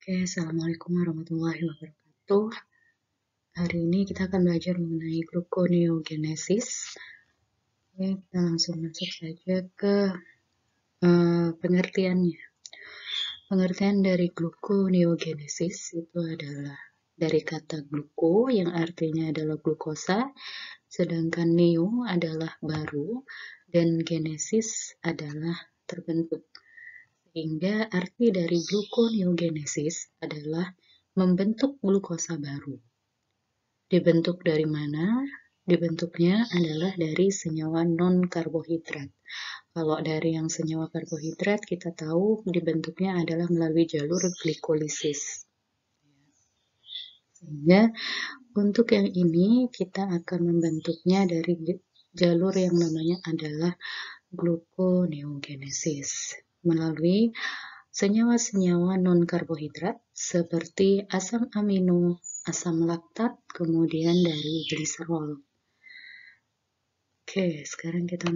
Oke, Assalamualaikum warahmatullahi wabarakatuh. Hari ini kita akan belajar mengenai gluconeogenesis. Oke, kita langsung masuk saja ke pengertiannya. Pengertian dari gluconeogenesis itu adalah dari kata gluko yang artinya adalah glukosa, sedangkan neo adalah baru, dan genesis adalah terbentuk. Sehingga arti dari gluconeogenesis adalah membentuk glukosa baru. Dibentuk dari mana? Dibentuknya adalah dari senyawa non-karbohidrat. Kalau dari yang senyawa karbohidrat, kita tahu dibentuknya adalah melalui jalur glikolisis. Sehingga untuk yang ini, kita akan membentuknya dari jalur yang namanya adalah gluconeogenesis. Melalui senyawa-senyawa non-karbohidrat seperti asam amino, asam laktat, kemudian dari gliserol. Oke, sekarang kita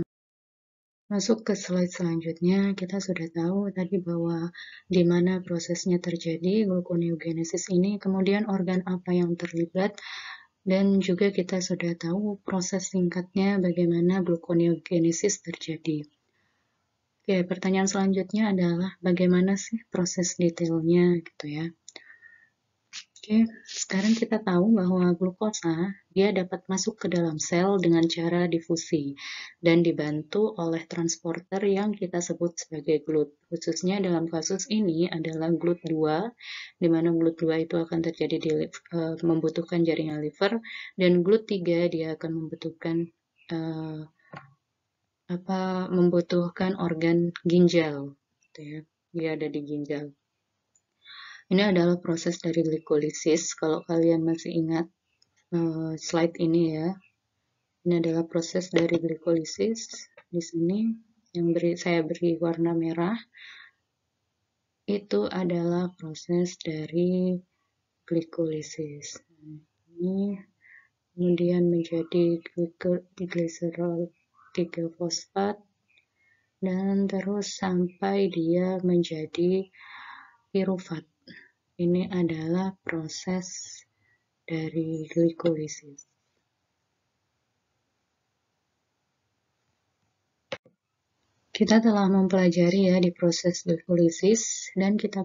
masuk ke slide selanjutnya. Kita sudah tahu tadi bahwa di mana prosesnya terjadi gluconeogenesis ini, kemudian organ apa yang terlibat, dan juga kita sudah tahu proses singkatnya bagaimana gluconeogenesis terjadi. Oke, pertanyaan selanjutnya adalah bagaimana sih proses detailnya gitu ya. Oke, sekarang kita tahu bahwa glukosa dia dapat masuk ke dalam sel dengan cara difusi dan dibantu oleh transporter yang kita sebut sebagai GLUT. Khususnya dalam kasus ini adalah GLUT2, di mana GLUT2 itu akan terjadi di membutuhkan jaringan liver, dan GLUT3 dia akan membutuhkan organ ginjal, gitu ya. Dia ada di ginjal. Ini adalah proses dari glikolisis. Kalau kalian masih ingat slide ini ya, ini adalah proses dari glikolisis. Di sini yang saya beri warna merah itu adalah proses dari glikolisis. Ini kemudian menjadi gliserol 3-fosfat dan terus sampai dia menjadi pirufat. Ini adalah proses dari glikolisis. Kita telah mempelajari ya di proses glikolisis dan kita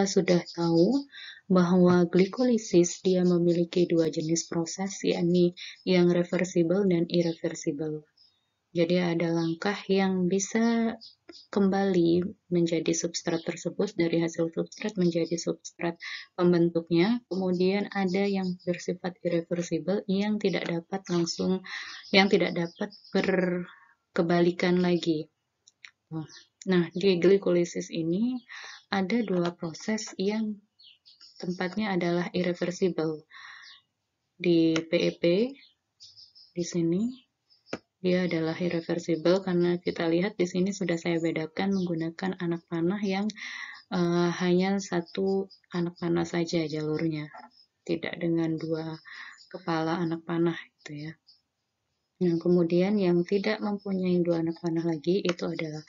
sudah tahu bahwa glikolisis dia memiliki dua jenis proses, yakni yang reversible dan irreversible. Jadi ada langkah yang bisa kembali menjadi substrat tersebut dari hasil substrat menjadi substrat pembentuknya. Kemudian ada yang bersifat irreversible yang tidak dapat berkebalikan lagi. Nah, di glikolisis ini ada dua proses yang tempatnya adalah irreversible. Di PEP di sini dia adalah irreversible karena kita lihat di sini sudah saya bedakan menggunakan anak panah yang hanya satu anak panah saja jalurnya, tidak dengan dua kepala anak panah gitu ya. Nah, kemudian yang tidak mempunyai dua anak panah lagi itu adalah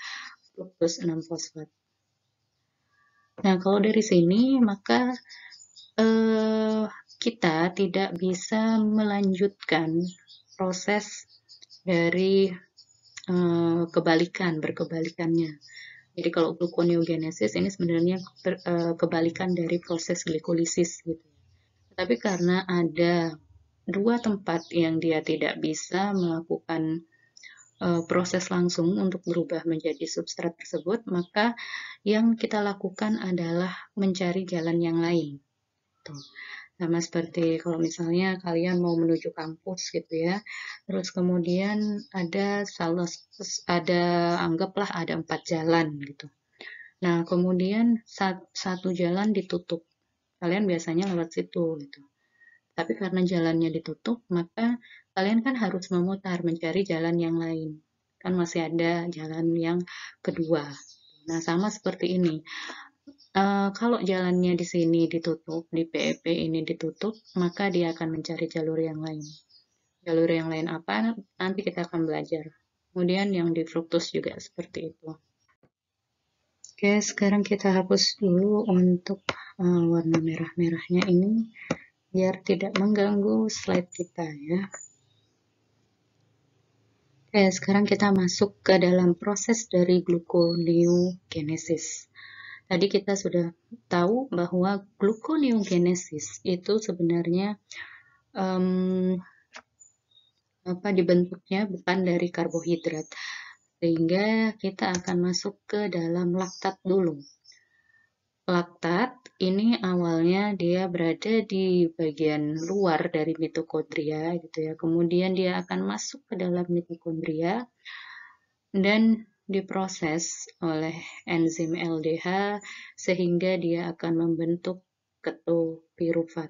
fructus 6-fosfat. Nah, kalau dari sini maka kita tidak bisa melanjutkan proses dari berkebalikannya. Jadi kalau gluconeogenesis ini sebenarnya kebalikan dari proses glikolisis gitu. Tapi karena ada dua tempat yang dia tidak bisa melakukan proses langsung untuk berubah menjadi substrat tersebut, maka yang kita lakukan adalah mencari jalan yang lain. Tuh. Sama seperti kalau misalnya kalian mau menuju kampus gitu ya, terus kemudian anggaplah ada 4 jalan gitu. Nah, kemudian satu jalan ditutup, kalian biasanya lewat situ gitu. Tapi karena jalannya ditutup, maka kalian kan harus memutar mencari jalan yang lain. Kan masih ada jalan yang kedua. Nah, sama seperti ini. Kalau jalannya di sini ditutup, di PEP ini ditutup, maka dia akan mencari jalur yang lain. Jalur yang lain apa? Nanti kita akan belajar. Kemudian yang di fruktus juga seperti itu. Oke, sekarang kita hapus dulu untuk warna merah-merahnya ini, biar tidak mengganggu slide kita ya. Oke, sekarang kita masuk ke dalam proses dari gluconeogenesis. Tadi kita sudah tahu bahwa gluconeogenesis itu sebenarnya dibentuknya bukan dari karbohidrat, sehingga kita akan masuk ke dalam laktat dulu. Laktat ini awalnya dia berada di bagian luar dari mitokondria gitu ya. Kemudian dia akan masuk ke dalam mitokondria dan diproses oleh enzim LDH sehingga dia akan membentuk ketopirufat.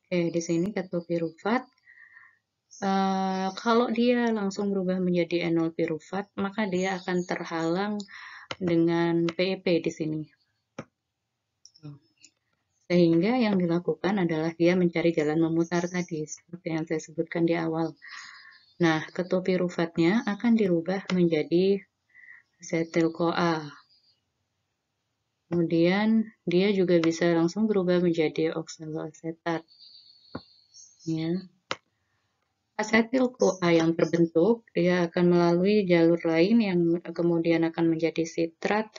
Oke, di sini ketopirufat kalau dia langsung berubah menjadi enol pirufat, maka dia akan terhalang dengan PEP di sini. Sehingga yang dilakukan adalah dia mencari jalan memutar tadi, seperti yang saya sebutkan di awal. Nah, ketopiruvatnya akan dirubah menjadi asetil-CoA. Kemudian dia juga bisa langsung berubah menjadi oksaloasetat. Ya. Asetil-CoA yang terbentuk, dia akan melalui jalur lain yang kemudian akan menjadi sitrat,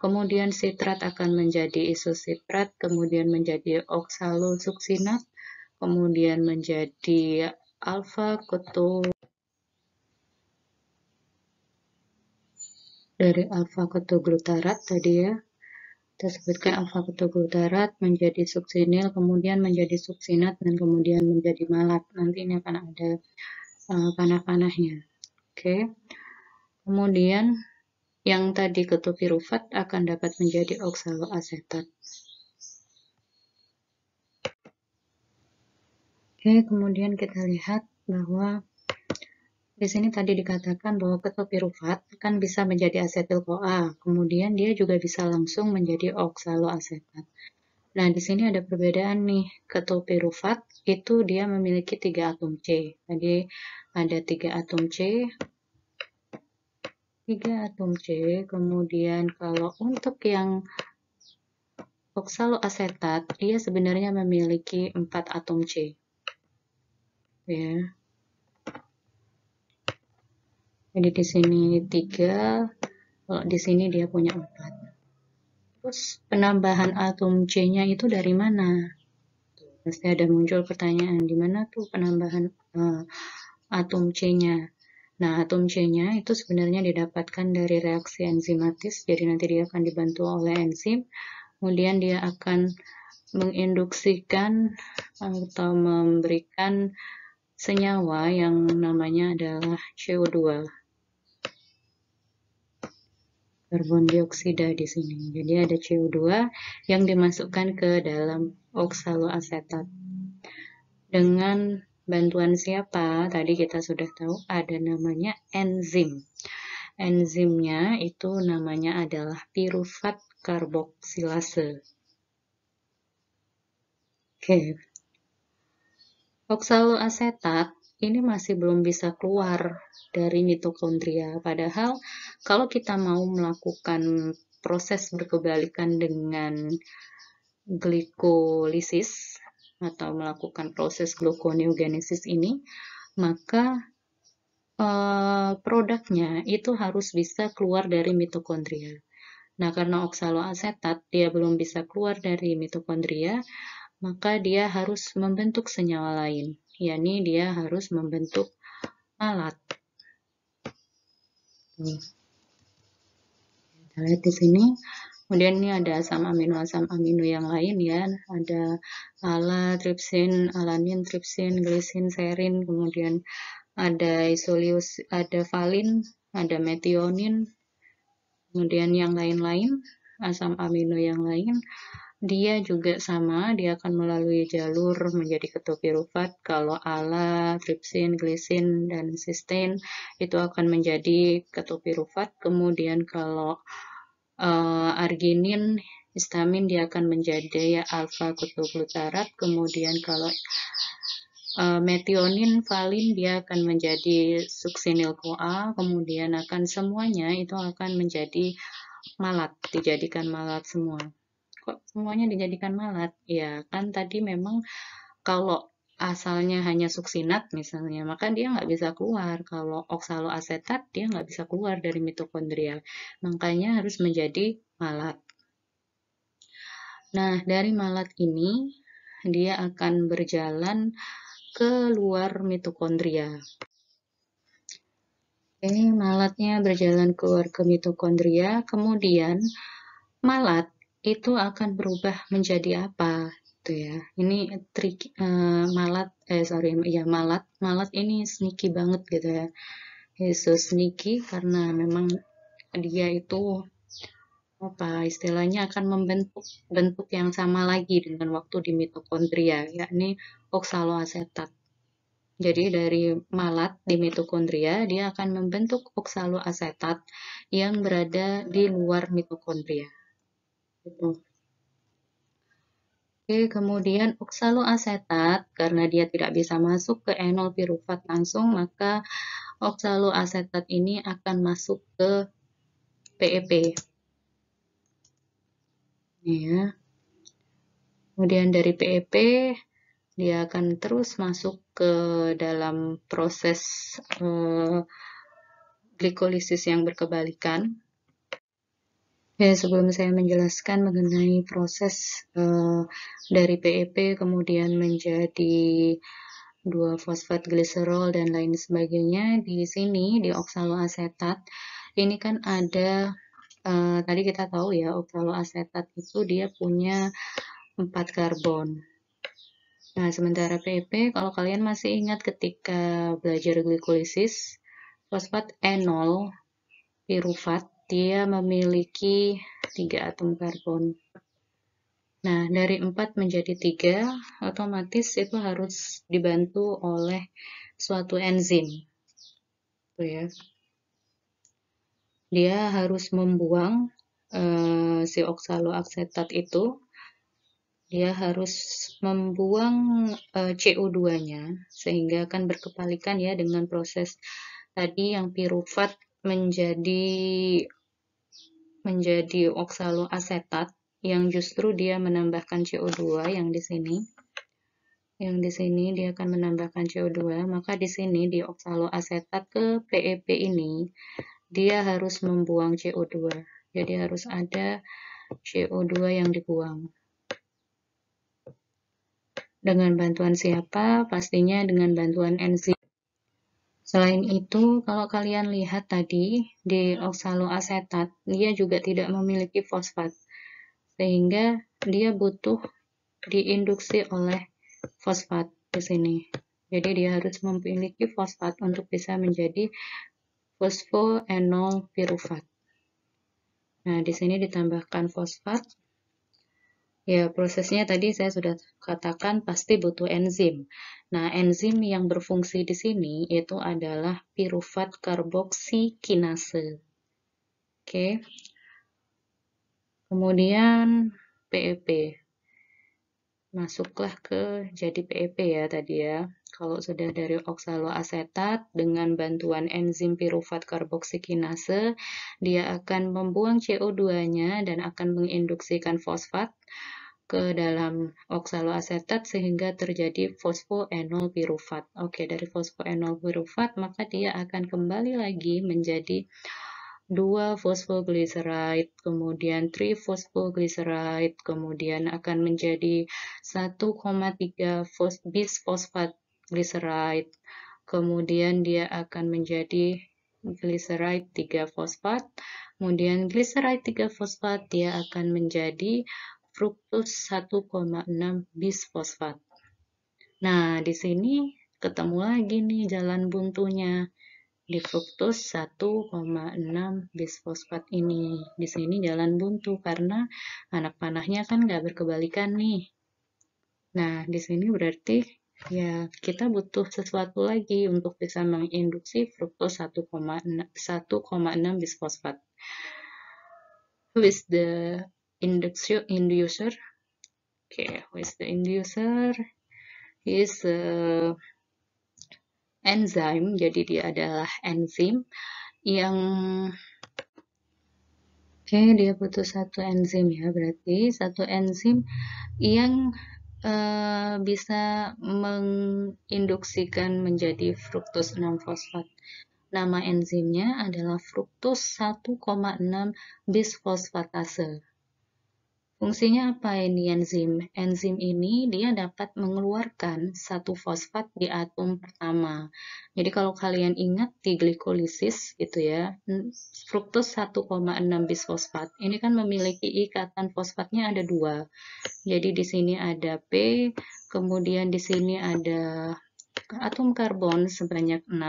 kemudian sitrat akan menjadi isositrat, kemudian menjadi oksalosuksinat, kemudian menjadi dari alfa-ketoglutarat tadi ya. Kita sebutkan alfa-ketoglutarat menjadi suksinil, kemudian menjadi suksinat, dan kemudian menjadi malat. Nanti ini akan ada panah-panahnya. Oke. Kemudian yang tadi ketopirufat akan dapat menjadi oksaloasetat. Oke, kemudian kita lihat bahwa di sini tadi dikatakan bahwa ketopirufat kan bisa menjadi asetil-CoA, kemudian dia juga bisa langsung menjadi oksaloasetat. Nah, di sini ada perbedaan nih. Ketopirufat itu dia memiliki 3 atom C. Tadi ada 3 atom C, 3 atom C, kemudian kalau untuk yang oksaloasetat, dia sebenarnya memiliki 4 atom C. Ya. Jadi di sini 3, kalau di sini dia punya 4. Terus penambahan atom C-nya itu dari mana? Pasti ada muncul pertanyaan, di mana tuh penambahan atom C-nya? Nah, atom C-nya itu sebenarnya didapatkan dari reaksi enzimatis, jadi nanti dia akan dibantu oleh enzim, kemudian dia akan menginduksikan atau memberikan senyawa yang namanya adalah CO2. Karbon dioksida di sini. Jadi ada CO2 yang dimasukkan ke dalam oksaloasetat. Dengan bantuan siapa? Tadi kita sudah tahu ada namanya enzim. Enzimnya itu namanya adalah pirufat karboksilase. Oke. Oksaloasetat ini masih belum bisa keluar dari mitokondria. Padahal kalau kita mau melakukan proses berkebalikan dengan glikolisis atau melakukan proses gluconeogenesis ini, maka produknya itu harus bisa keluar dari mitokondria. Nah, karena oksaloasetat dia belum bisa keluar dari mitokondria, maka dia harus membentuk senyawa lain, yakni dia harus membentuk malat. Kita lihat di sini. Kemudian ini ada asam amino yang lain ya, ada ala, tripsin, alanin, tripsin, glisin, serin, kemudian ada isolius, ada valin, ada metionin, kemudian yang lain-lain, asam amino yang lain. Dia juga sama, dia akan melalui jalur menjadi ketopirufat. Kalau ala, tripsin, glisin, dan cysteine itu akan menjadi ketopirufat. Kemudian kalau arginin, histamin dia akan menjadi alfa-ketoglutarat. Kemudian kalau metionin, valin dia akan menjadi suksinil-CoA. Kemudian akan semuanya itu akan menjadi malat, dijadikan malat semua. Kok semuanya dijadikan malat? Ya kan tadi memang kalau asalnya hanya suksinat misalnya, maka dia nggak bisa keluar. Kalau oksaloasetat, dia nggak bisa keluar dari mitokondria. Makanya harus menjadi malat. Nah, dari malat ini, dia akan berjalan ke luar mitokondria. Oke, malatnya berjalan keluar ke mitokondria, kemudian malat itu akan berubah menjadi apa? Gitu ya. Ini trik malat ini sneaky banget gitu ya. So sneaky karena memang dia itu apa istilahnya akan membentuk bentuk yang sama lagi dengan waktu di mitokondria, yakni oksaloasetat. Jadi dari malat di mitokondria, dia akan membentuk oksaloasetat yang berada di luar mitokondria. Gitu. Oke, kemudian oksaloasetat, karena dia tidak bisa masuk ke enol pirufat langsung, maka oksaloasetat ini akan masuk ke PEP. Ya. Kemudian dari PEP, dia akan terus masuk ke dalam proses glikolisis yang berkebalikan. Ya, sebelum saya menjelaskan mengenai proses dari PEP kemudian menjadi 2-fosfat gliserol dan lain sebagainya, di sini di oksaloasetat ini kan ada tadi kita tahu ya oksaloasetat itu dia punya 4 karbon. Nah, sementara PEP kalau kalian masih ingat ketika belajar glikolisis, fosfat enol pirufat dia memiliki 3 atom karbon. Nah, dari 4 menjadi 3, otomatis itu harus dibantu oleh suatu enzim. Tuh ya. Dia harus membuang si oksaloasetat itu, dia harus membuang CO2-nya, sehingga akan berkepalikan ya dengan proses tadi yang pirufat menjadi oksaloasetat, yang justru dia menambahkan CO2 yang di sini. Yang di sini dia akan menambahkan CO2, maka di sini di oksaloasetat ke PEP ini dia harus membuang CO2. Jadi harus ada CO2 yang dibuang. Dengan bantuan siapa? Pastinya dengan bantuan enzim. Selain itu, kalau kalian lihat tadi di oksaloasetat, dia juga tidak memiliki fosfat. Sehingga dia butuh diinduksi oleh fosfat di sini. Jadi dia harus memiliki fosfat untuk bisa menjadi fosfoenol pirufat. Nah, di sini ditambahkan fosfat. Ya, prosesnya tadi saya sudah katakan pasti butuh enzim. Nah, enzim yang berfungsi di sini itu adalah pirufat karboksikinase. Oke. Kemudian PEP. Masuklah ke jadi PEP ya tadi ya. Kalau sudah dari oksaloasetat dengan bantuan enzim pirufat karboksikinase, dia akan membuang CO2-nya dan akan menginduksikan fosfat ke dalam oksaloasetat sehingga terjadi fosfoenol pirufat. Oke, dari fosfoenol pirufat maka dia akan kembali lagi menjadi 2-fosfoglyceride, kemudian 3-fosfoglyceride, kemudian akan menjadi 1,3 bisfosfat glyceride, kemudian dia akan menjadi glyceride 3-fosfat, kemudian glyceride 3-fosfat dia akan menjadi fruktos 1,6 bisfosfat. Nah, di sini ketemu lagi nih jalan buntunya di fruktos 1,6 bisfosfat ini. Di sini jalan buntu karena anak panahnya kan nggak berkebalikan nih. Nah, di sini berarti ya kita butuh sesuatu lagi untuk bisa menginduksi fruktos 1,6 bisfosfat. Who is the inducer? Okay, who is the inducer? He is enzyme, jadi dia adalah enzim yang Oke, dia butuh satu enzim ya, berarti satu enzim yang bisa menginduksikan menjadi fruktos 6-fosfat. Nama enzimnya adalah fruktos 1,6 bisfosfatase. Fungsinya apa ini enzim? Enzim ini dia dapat mengeluarkan satu fosfat di atom pertama. Jadi kalau kalian ingat di glikolisis gitu ya, fruktos 1,6 bisfosfat ini kan memiliki ikatan fosfatnya ada dua. Jadi di sini ada P, kemudian di sini ada atom karbon sebanyak 6,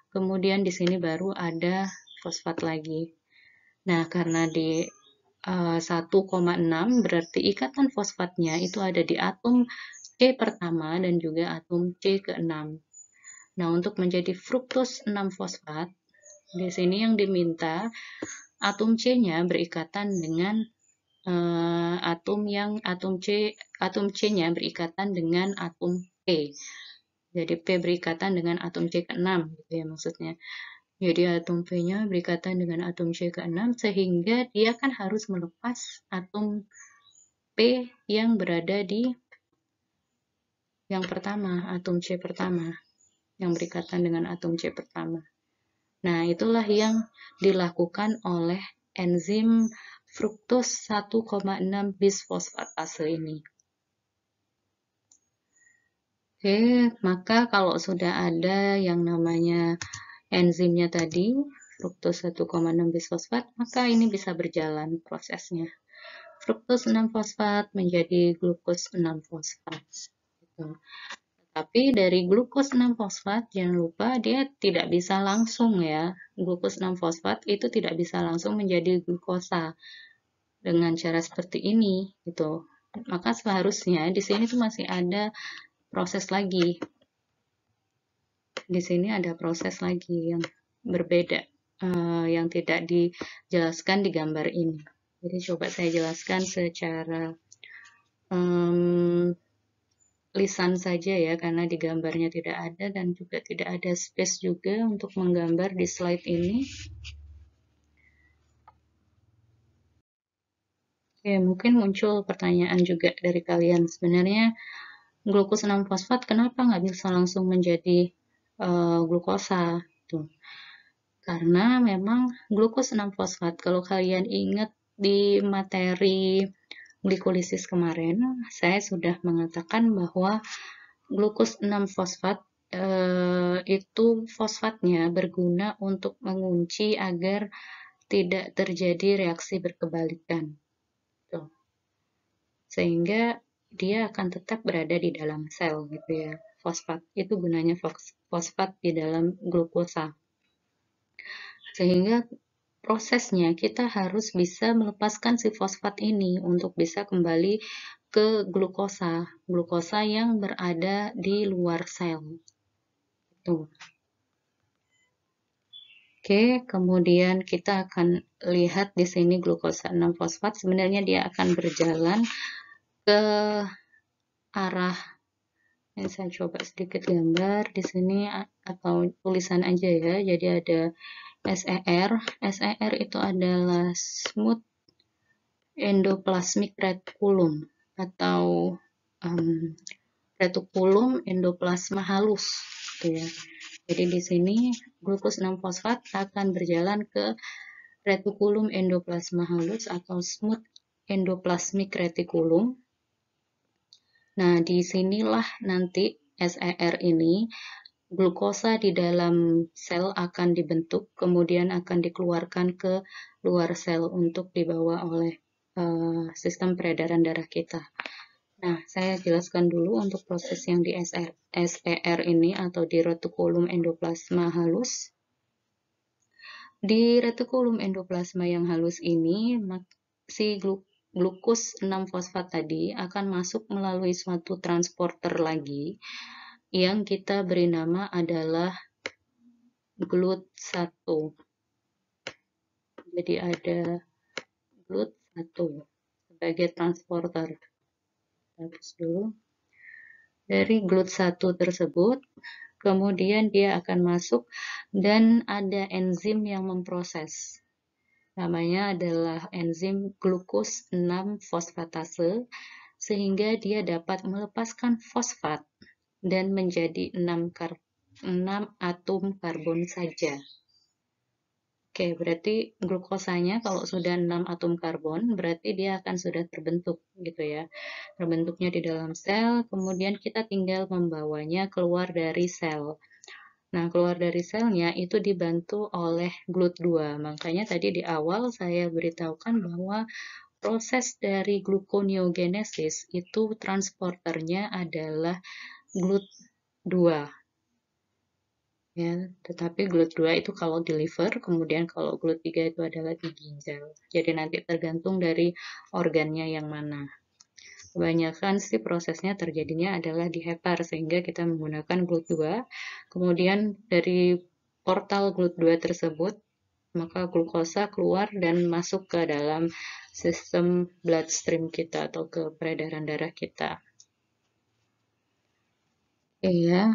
kemudian di sini baru ada fosfat lagi. Nah, karena di 1,6 berarti ikatan fosfatnya itu ada di atom C pertama dan juga atom C ke-6. Nah, untuk menjadi fruktos 6-fosfat, di sini yang diminta atom C-nya berikatan dengan atom C-nya berikatan dengan atom P. Jadi P berikatan dengan atom C ke-6 gitu ya maksudnya. Jadi atom P-nya berikatan dengan atom C ke-6 sehingga dia kan harus melepas atom P yang berada di yang pertama, atom C pertama, yang berikatan dengan atom C pertama. Nah, itulah yang dilakukan oleh enzim fruktos 1,6 bisfosfatase ini. Oke, maka kalau sudah ada yang namanya enzimnya tadi, fruktos 1,6 bisfosfat, maka ini bisa berjalan prosesnya. Fruktos 6-fosfat menjadi glukos 6-fosfat. Gitu. Tapi dari glukos 6-fosfat, jangan lupa dia tidak bisa langsung ya. Glukos 6-fosfat itu tidak bisa langsung menjadi glukosa dengan cara seperti ini gitu. Maka seharusnya di sini tuh masih ada proses lagi. Di sini ada proses lagi yang berbeda, yang tidak dijelaskan di gambar ini. Jadi coba saya jelaskan secara lisan saja ya, karena di gambarnya tidak ada dan juga tidak ada space juga untuk menggambar di slide ini. Oke, mungkin muncul pertanyaan juga dari kalian, sebenarnya glukos 6-fosfat kenapa nggak bisa langsung menjadi glukosa? Tuh. Karena memang glukos 6-fosfat, kalau kalian ingat di materi glikolisis kemarin, saya sudah mengatakan bahwa glukos 6-fosfat itu fosfatnya berguna untuk mengunci agar tidak terjadi reaksi berkebalikan. Tuh. Sehingga dia akan tetap berada di dalam sel gitu ya. Fosfat itu gunanya fosfat di dalam glukosa. Sehingga prosesnya kita harus bisa melepaskan si fosfat ini untuk bisa kembali ke glukosa yang berada di luar sel. Tuh. Oke, kemudian kita akan lihat di sini glukosa 6-fosfat sebenarnya dia akan berjalan ke arah, ini saya coba sedikit gambar di sini atau tulisan aja ya. Jadi ada SER. SER itu adalah smooth endoplasmic reticulum atau reticulum endoplasma halus gitu ya. Jadi di sini glukos 6-fosfat akan berjalan ke reticulum endoplasma halus atau smooth endoplasmic reticulum. Nah, disinilah nanti SER ini glukosa di dalam sel akan dibentuk, kemudian akan dikeluarkan ke luar sel untuk dibawa oleh sistem peredaran darah kita. Nah, saya jelaskan dulu untuk proses yang di SER ini atau di reticulum endoplasma halus. Di reticulum endoplasma yang halus ini, si glukos 6-fosfat tadi akan masuk melalui suatu transporter lagi yang kita beri nama adalah GLUT1. Jadi ada GLUT1 sebagai transporter. Terus dulu. Dari GLUT1 tersebut, kemudian dia akan masuk dan ada enzim yang memproses. Namanya adalah enzim glukos 6 fosfatase, sehingga dia dapat melepaskan fosfat dan menjadi 6 atom karbon saja. Oke, berarti glukosanya kalau sudah 6 atom karbon, berarti dia akan sudah terbentuk gitu ya. Terbentuknya di dalam sel, kemudian kita tinggal membawanya keluar dari sel. Nah, keluar dari selnya itu dibantu oleh GLUT2. Makanya tadi di awal saya beritahukan bahwa proses dari gluconeogenesis itu transporternya adalah GLUT2. Ya, tetapi GLUT2 itu kalau di liver, kemudian kalau GLUT3 itu adalah di ginjal. Jadi nanti tergantung dari organnya yang mana. Kebanyakan sih prosesnya terjadinya adalah di hepar, sehingga kita menggunakan GLUT2. Kemudian dari portal GLUT2 tersebut, maka glukosa keluar dan masuk ke dalam sistem bloodstream kita atau ke peredaran darah kita. Oke ya,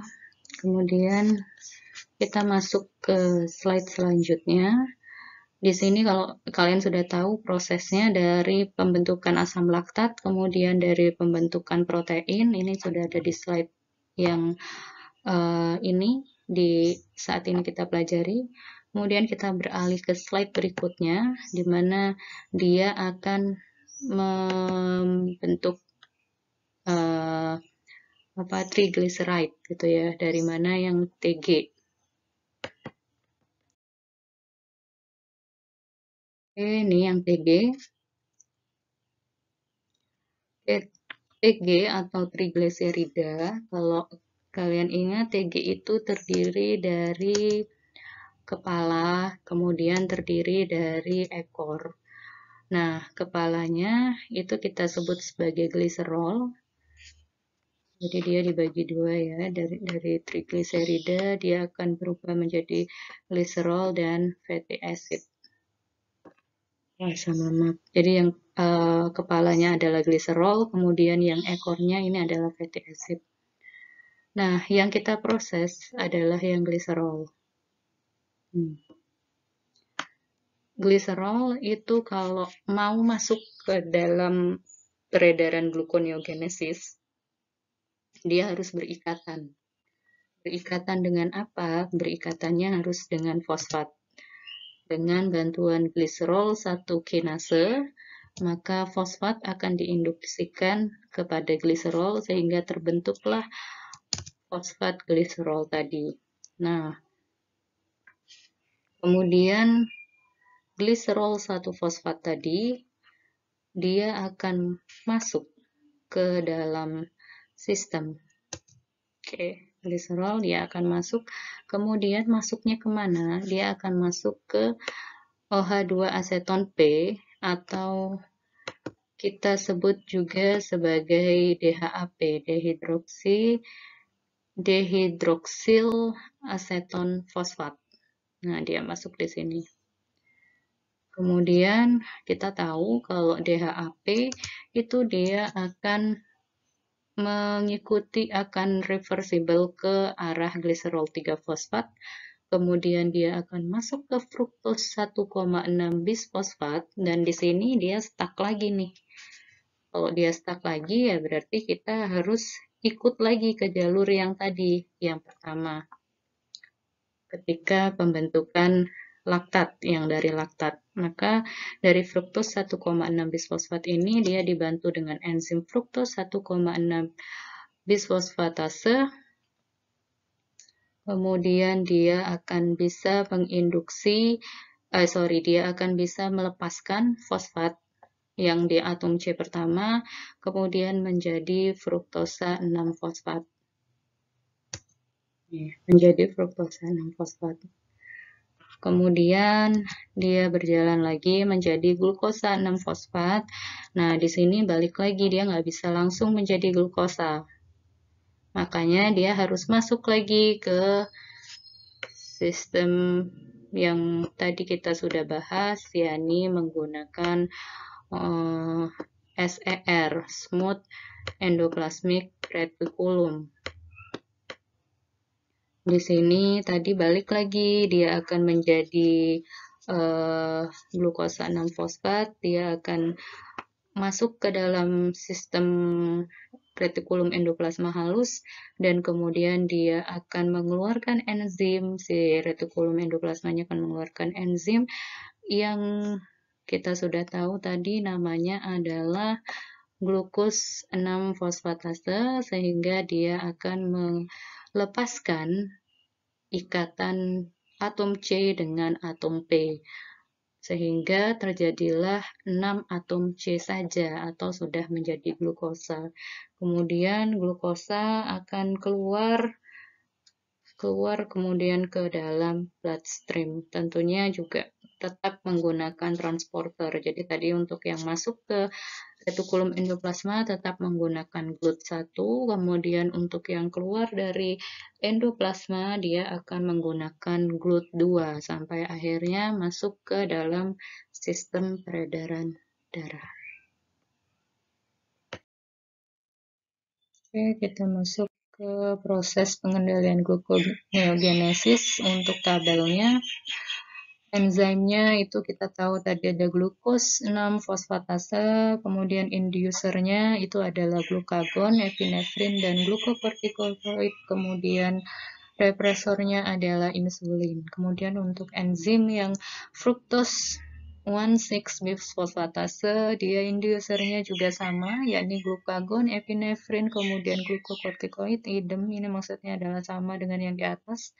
kemudian kita masuk ke slide selanjutnya. Di sini kalau kalian sudah tahu prosesnya dari pembentukan asam laktat, kemudian dari pembentukan protein, ini sudah ada di slide yang ini di saat ini kita pelajari. Kemudian kita beralih ke slide berikutnya, di mana dia akan membentuk triglyceride gitu ya, dari mana yang TG. Oke, ini yang TG. TG atau triglycerida, kalau kalian ingat TG itu terdiri dari kepala, kemudian terdiri dari ekor. Nah, kepalanya itu kita sebut sebagai gliserol. Jadi dia dibagi dua ya, dari triglycerida dia akan berubah menjadi gliserol dan fatty acid. Asam lemak. Jadi yang kepalanya adalah gliserol, kemudian yang ekornya ini adalah fatty acid. Nah, yang kita proses adalah yang gliserol. Gliserol itu kalau mau masuk ke dalam peredaran gluconeogenesis, dia harus berikatan. Berikatan dengan apa? Berikatannya harus dengan fosfat. Dengan bantuan gliserol 1 kinase, maka fosfat akan diinduksikan kepada gliserol sehingga terbentuklah fosfat gliserol tadi. Nah, kemudian gliserol 1 fosfat tadi dia akan masuk ke dalam sistem. Oke, gliserol dia akan masuk, kemudian masuknya kemana? Dia akan masuk ke OH2 aseton P atau kita sebut juga sebagai DHAP, dehidroksil aseton fosfat. Nah, dia masuk di sini. Kemudian kita tahu kalau DHAP itu dia akan mengikuti akan reversible ke arah gliserol 3 fosfat. Kemudian dia akan masuk ke fruktos 1,6 bisfosfat dan di sini dia stuck lagi nih. Kalau dia stuck lagi ya berarti kita harus ikut lagi ke jalur yang tadi, yang pertama. Ketika pembentukan laktat, yang dari laktat. Maka dari fruktos 1,6 bisfosfat ini dia dibantu dengan enzim fruktos 1,6 bisfosfatase. Kemudian dia akan bisa dia akan bisa melepaskan fosfat yang di atom C pertama, kemudian menjadi fruktosa 6 fosfat. Menjadi fruktosa 6 fosfat. Kemudian dia berjalan lagi menjadi glukosa 6 fosfat. Nah, di sini balik lagi dia nggak bisa langsung menjadi glukosa. Makanya dia harus masuk lagi ke sistem yang tadi kita sudah bahas, yakni menggunakan SER, Smooth Endoplasmic Reticulum. Di sini tadi balik lagi, dia akan menjadi glukosa 6-fosfat, dia akan masuk ke dalam sistem retikulum endoplasma halus dan kemudian dia akan mengeluarkan enzim, si retikulum endoplasmanya akan mengeluarkan enzim yang kita sudah tahu tadi namanya adalah glukos 6-fosfatase, sehingga dia akan melepaskan ikatan atom C dengan atom P, sehingga terjadilah 6 atom C saja atau sudah menjadi glukosa. Kemudian glukosa akan keluar kemudian ke dalam bloodstream. Tentunya juga tetap menggunakan transporter. Jadi tadi untuk yang masuk ke retikulum endoplasma tetap menggunakan GLUT1, kemudian untuk yang keluar dari endoplasma dia akan menggunakan GLUT2 sampai akhirnya masuk ke dalam sistem peredaran darah. Oke, kita masuk ke proses pengendalian gluconeogenesis. Untuk tabelnya, enzimnya itu kita tahu tadi ada glukos 6-fosfatase, kemudian inducernya itu adalah glukagon, epinefrin, dan glukokortikoid, kemudian represornya adalah insulin. Kemudian untuk enzim yang fructose 1,6-bisfosfatase, dia inducernya juga sama, yakni glukagon, epinefrin, kemudian glukokortikoid, idem, ini maksudnya adalah sama dengan yang di atas.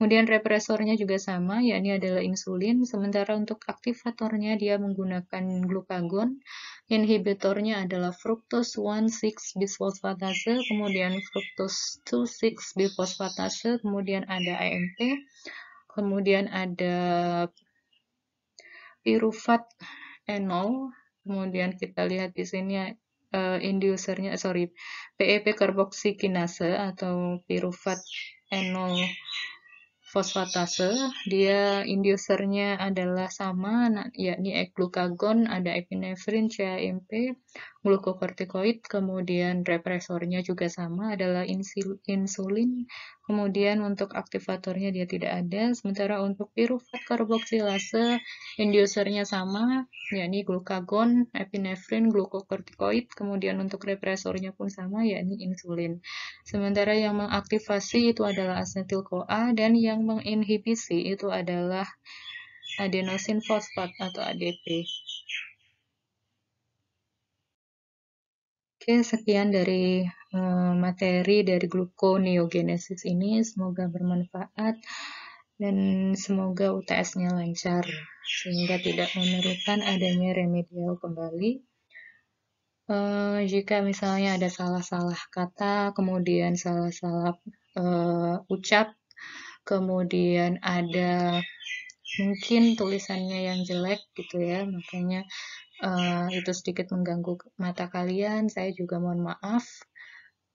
Kemudian represornya juga sama, yakni adalah insulin, sementara untuk aktivatornya dia menggunakan glukagon, inhibitornya adalah fructose 1,6-bisfosfatase, kemudian fructose 2,6-bisfosfatase, kemudian ada AMP, kemudian ada piruvat enol, kemudian kita lihat di sini inducernya, PEP karboksikinase atau piruvat enol fosfatase, dia inducernya adalah sama, yakni glukagon, ada epinefrin, CAMP, glukokortikoid, kemudian represornya juga sama, adalah insulin, kemudian untuk aktivatornya dia tidak ada, sementara untuk piruvat karboksilase, inducernya sama, yakni glukagon, epinefrin, glukokortikoid, kemudian untuk represornya pun sama, yakni insulin. Sementara yang mengaktifasi itu adalah asetil-CoA dan yang menginhibisi itu adalah adenosin fosfat atau ADP. Oke, sekian dari materi dari gluconeogenesis ini. Semoga bermanfaat dan semoga UTS-nya lancar sehingga tidak memerlukan adanya remedial kembali. Jika misalnya ada salah-salah kata, kemudian salah-salah ucap, kemudian ada mungkin tulisannya yang jelek gitu ya, makanya itu sedikit mengganggu mata kalian. Saya juga mohon maaf.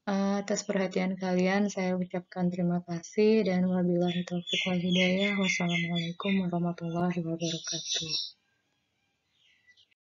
Atas perhatian kalian, saya ucapkan terima kasih dan wabillahi taufiq wal hidayah. Wassalamualaikum warahmatullahi wabarakatuh.